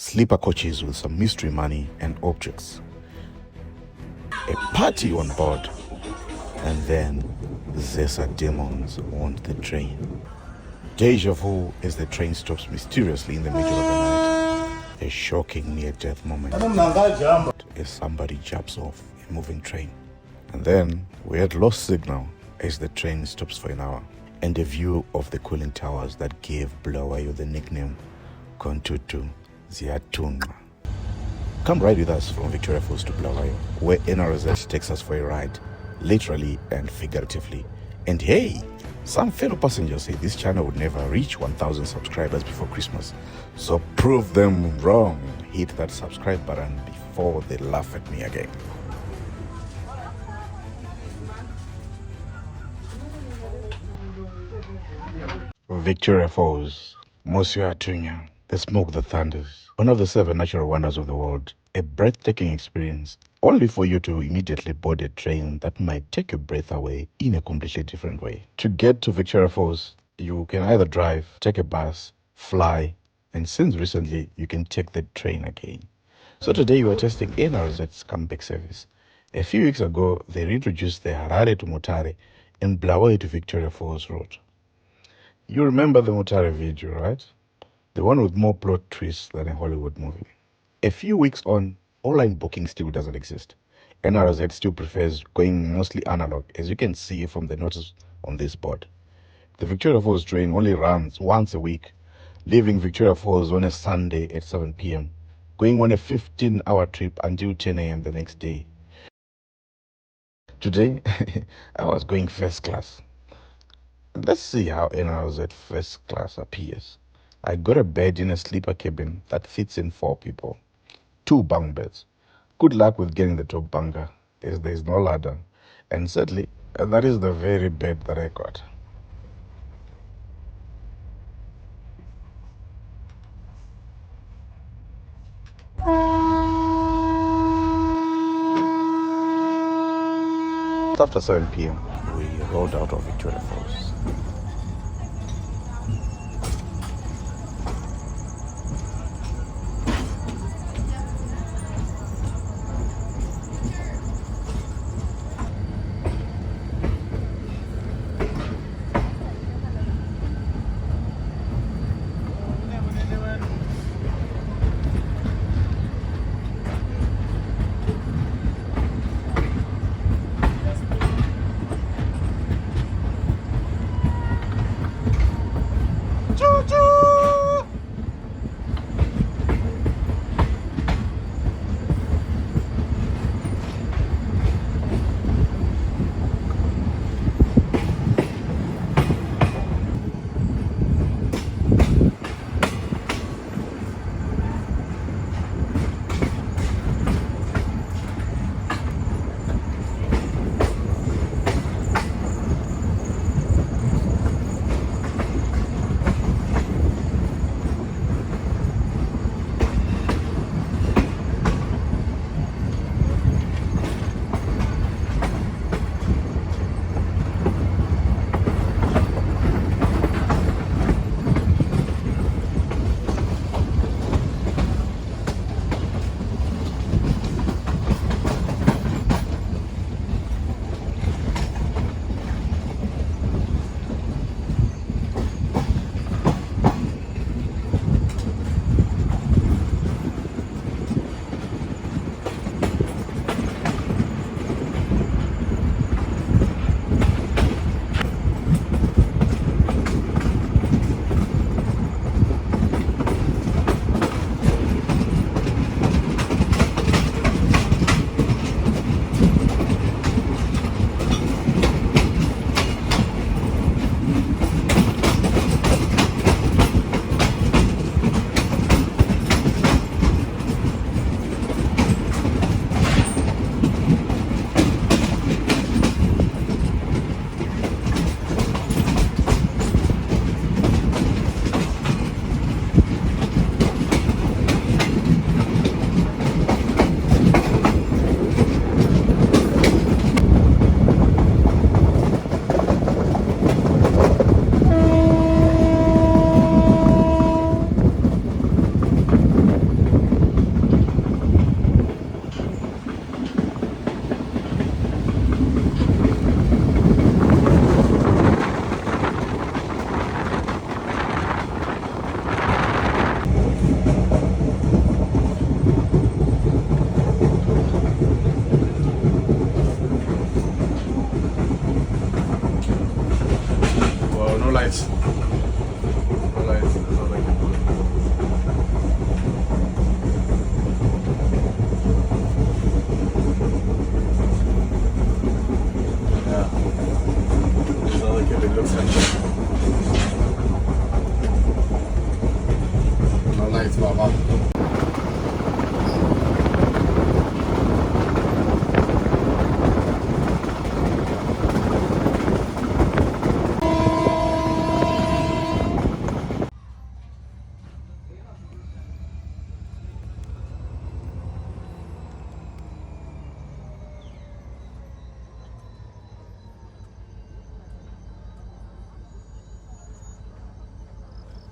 sleeper coaches with some mystery money and objects, a party on board, and then ZESA demons on the train. Deja vu as the train stops mysteriously in the middle of the night. A shocking near-death moment as somebody jumps off a moving train. And then we had lost signal as the train stops for an hour, and a view of the cooling towers that gave Bulawayo the nickname Kontutu Ziatunga. Come ride with us from Victoria Falls to Bulawayo, where NRZ takes us for a ride, literally and figuratively. And hey, some fellow passengers say this channel would never reach 1,000 subscribers before Christmas. So prove them wrong. Hit that subscribe button before they laugh at me again. Victoria Falls, Monsieur Atunya, the smoke that thunders, one of the 7 natural wonders of the world, a breathtaking experience, only for you to immediately board a train that might take your breath away in a completely different way. To get to Victoria Falls, you can either drive, take a bus, fly, and since recently, you can take the train again. So today we are testing NRZ's comeback service. A few weeks ago, they reintroduced the Harare to Mutare and Bulawayo to Victoria Falls route. You remember the Mutare video, right? The one with more plot twists than a Hollywood movie. A few weeks on, online booking still doesn't exist. NRZ still prefers going mostly analog, as you can see from the notice on this board. The Victoria Falls train only runs once a week, leaving Victoria Falls on a Sunday at 7 p.m., going on a 15-hour trip until 10 a.m. the next day. Today, I was going first class. Let's see how NRZ first class appears. I got a bed in a sleeper cabin that fits in 4 people. 2 bunk beds. Good luck with getting the top bunker, as there is no ladder. And sadly, that is the very bed that I got. After 7 p.m., we rolled out of Victoria Falls.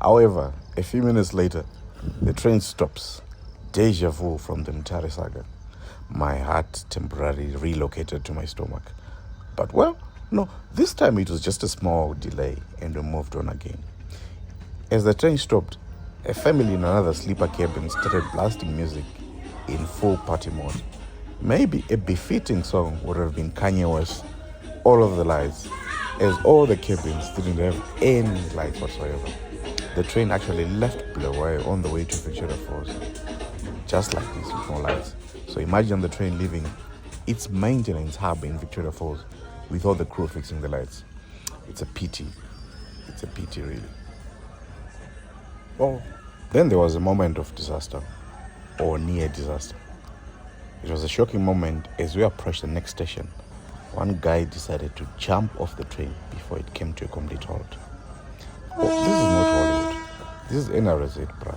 However, a few minutes later, the train stops. Deja vu from the Mtare saga. My heart temporarily relocated to my stomach. But well, no, this time it was just a small delay and we moved on again. As the train stopped, a family in another sleeper cabin started blasting music in full party mode. Maybe a befitting song would have been Kanye West, All of the Lights, as all the cabins didn't have any lights whatsoever. The train actually left Bulawayo on the way to Victoria Falls, just like this, with no lights. So imagine the train leaving its maintenance hub in Victoria Falls with all the crew fixing the lights. It's a pity. It's a pity, really. Well, then there was a moment of disaster, or near disaster. It was a shocking moment as we approached the next station. One guy decided to jump off the train before it came to a complete halt. Oh, this is not Hollywood. This is NRZ, bruh.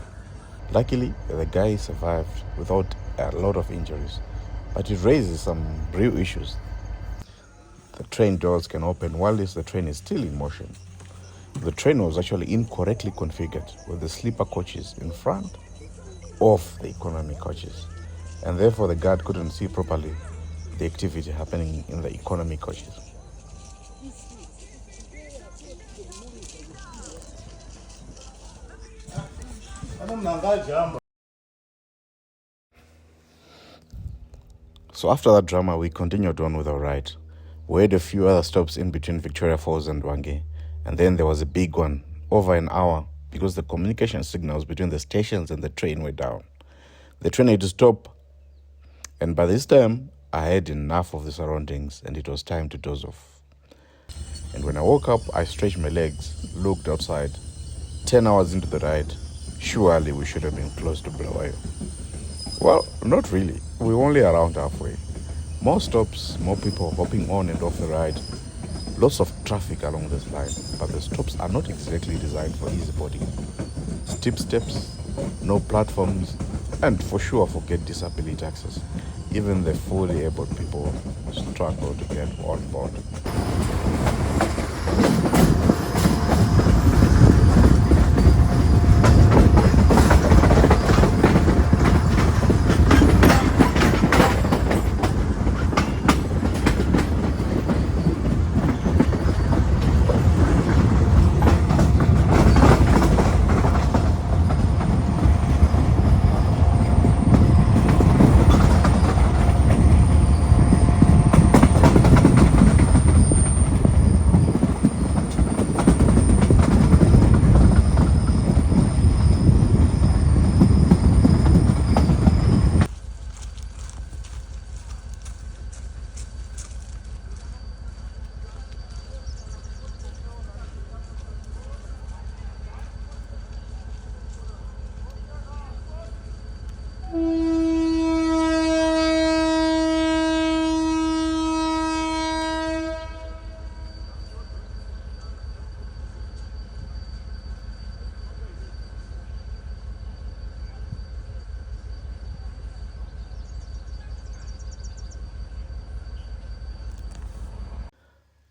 Luckily, the guy survived without a lot of injuries, but it raises some real issues. The train doors can open while the train is still in motion. The train was actually incorrectly configured with the sleeper coaches in front of the economy coaches, and therefore the guard couldn't see properly the activity happening in the economy coaches. So after that drama, we continued on with our ride. We had a few other stops in between Victoria Falls and Wange, and then there was a big one, over an hour, because the communication signals between the stations and the train were down. The train had to stop, and by this time, I had enough of the surroundings and it was time to doze off. And when I woke up, I stretched my legs, looked outside. 10 hours into the ride, surely we should have been close to Bulawayo. Well, not really. We were only around halfway. More stops, more people hopping on and off the ride. Lots of traffic along this line, but the stops are not exactly designed for easy boarding. Steep steps, no platforms, and for sure forget disability access. Even the fully able people struggle to get on board.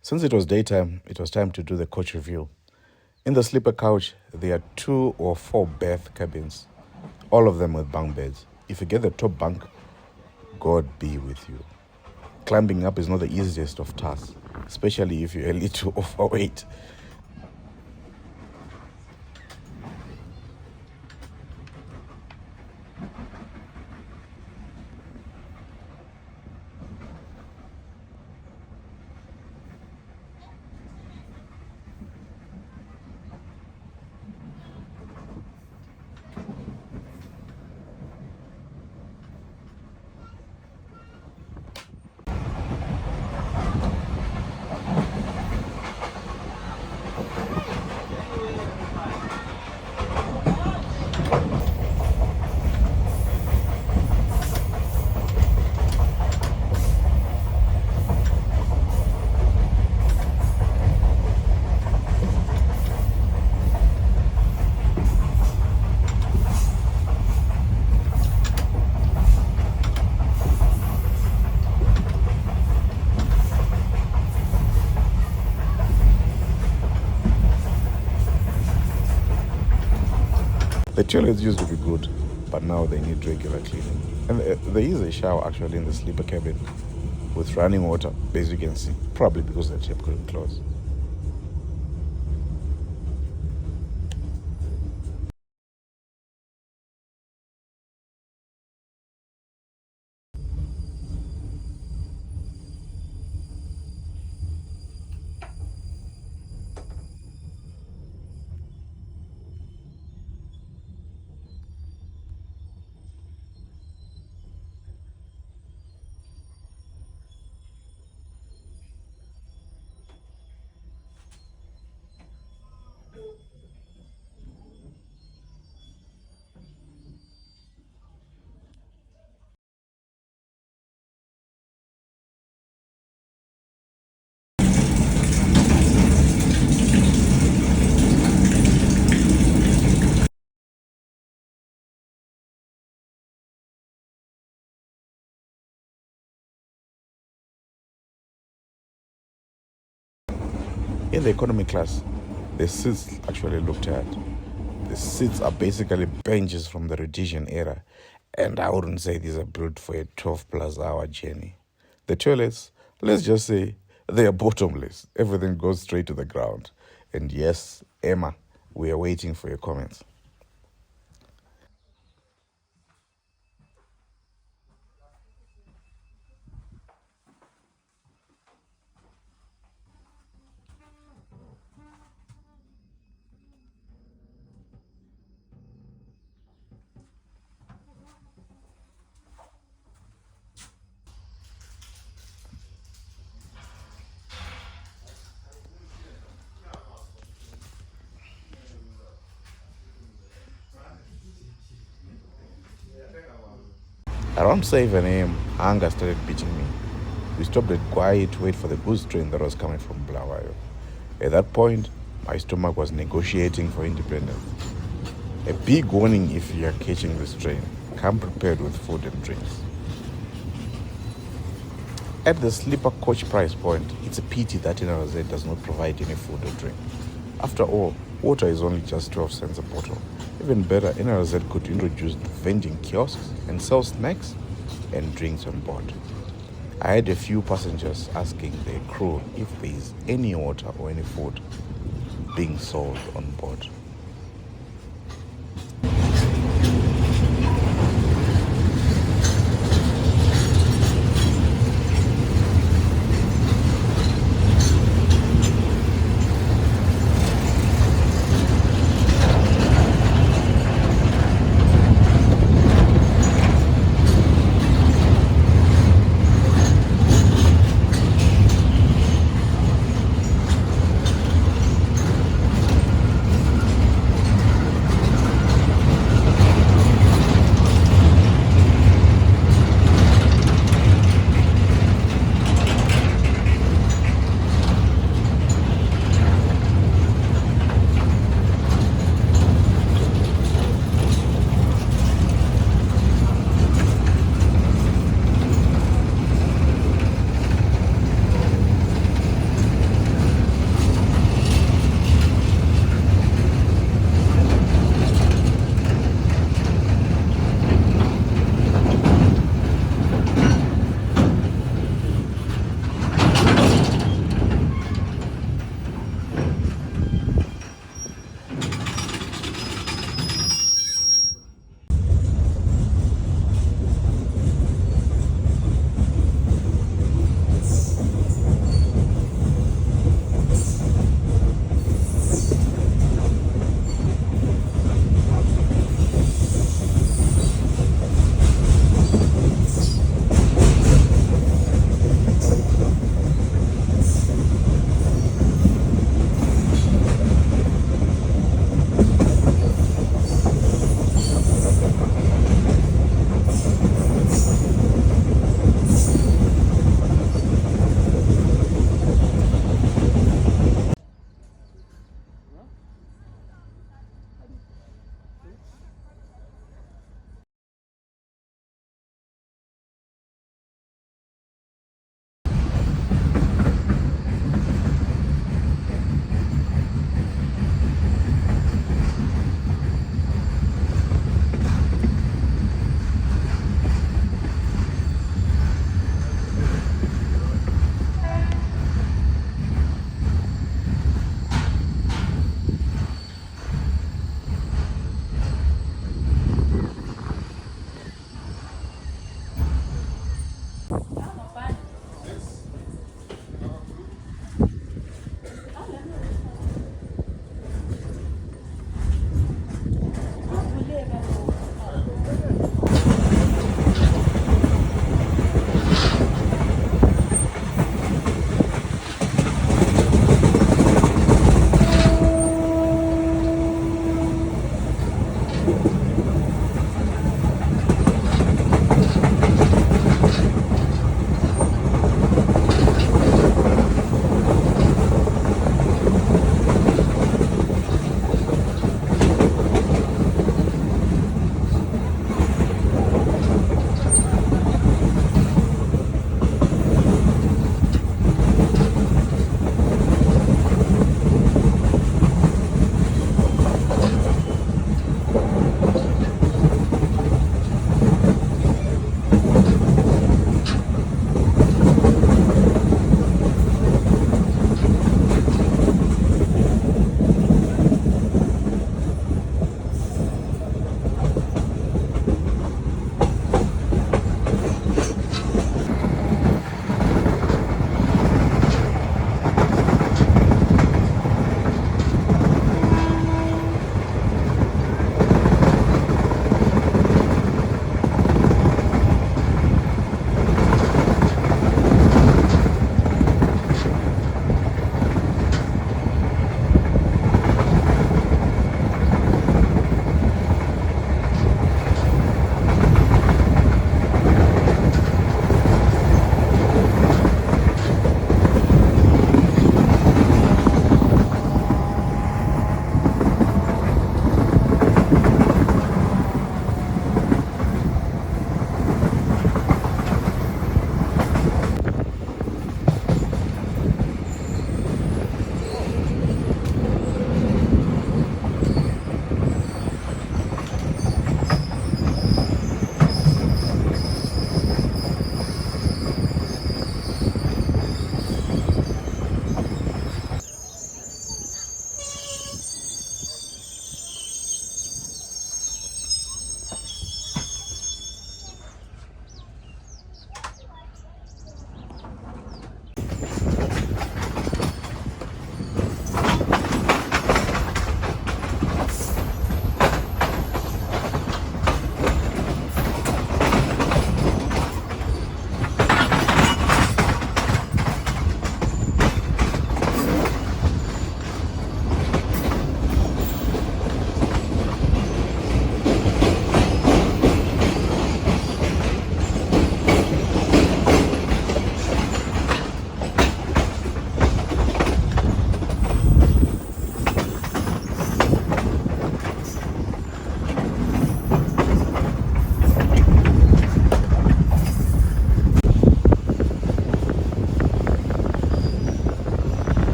Since it was daytime, it was time to do the coach review. In the sleeper couch, there are 2 or 4 berth cabins, all of them with bunk beds. If you get the top bunk, God be with you. Climbing up is not the easiest of tasks, especially if you're a little overweight. toilets used to be good, but now they need regular cleaning. And there is a shower actually in the sleeper cabin with running water, as you can see, probably because the tap couldn't close. In the economy class, the seats actually look tired. The seats are basically benches from the Rhodesian era, and I wouldn't say these are built for a 12 plus hour journey. The toilets, let's just say, they are bottomless. Everything goes straight to the ground. And yes, Emma, we are waiting for your comments. Around 7 a.m., hunger started beating me. We stopped at Gwai to wait for the goods train that was coming from Bulawayo. At that point, my stomach was negotiating for independence. A big warning if you are catching this train: come prepared with food and drinks. At the sleeper coach price point, it's a pity that NRZ does not provide any food or drink. After all, water is only just 12 cents a bottle. Even better, NRZ could introduce vending kiosks and sell snacks and drinks on board. I had a few passengers asking their crew if there is any water or any food being sold on board.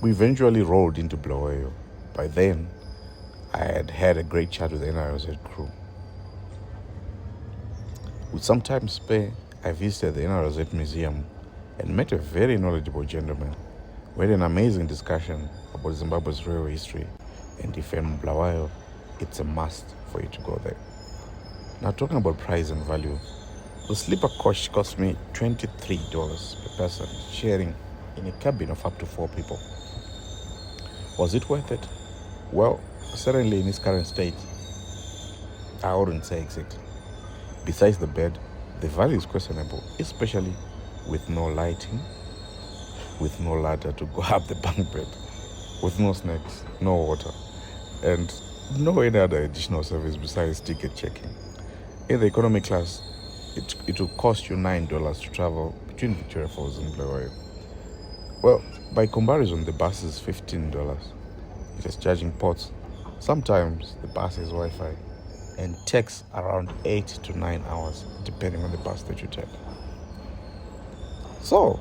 We eventually rolled into Bulawayo. By then, I had had a great chat with the NRZ crew. With some time spare, I visited the NRZ Museum and met a very knowledgeable gentleman. We had an amazing discussion about Zimbabwe's railway history, and if you're in Bulawayo, it's a must for you to go there. Now, talking about price and value, the sleeper coach cost me $23 per person, sharing in a cabin of up to 4 people. Was it worth it? Well, certainly in its current state, I wouldn't say exactly. Besides the bed, the value is questionable, especially with no lighting, with no ladder to go up the bunk bed, with no snacks, no water, and no any other additional service besides ticket checking. In the economy class, it will cost you $9 to travel between Victoria Falls and Bulawayo. Well, by comparison, the bus is $15. It has charging ports. Sometimes the bus has Wi-Fi and takes around 8 to 9 hours, depending on the bus that you take. So,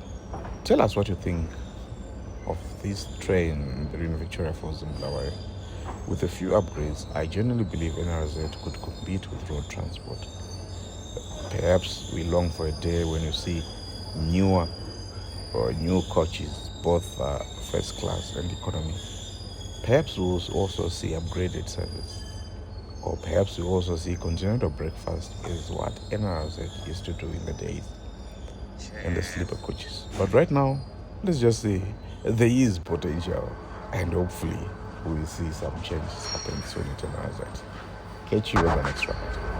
tell us what you think of this train between Victoria Falls and Bulawayo. With a few upgrades, I genuinely believe NRZ could compete with road transport. Perhaps we long for a day when you see newer or new coaches, both first class and economy. Perhaps we'll also see upgraded service. Or perhaps we'll also see continental breakfast is what NRZ used to do in the days, and the sleeper coaches. But right now, let's just say there is potential, and hopefully we'll see some changes happen soon at NRZ. Catch you on the next round.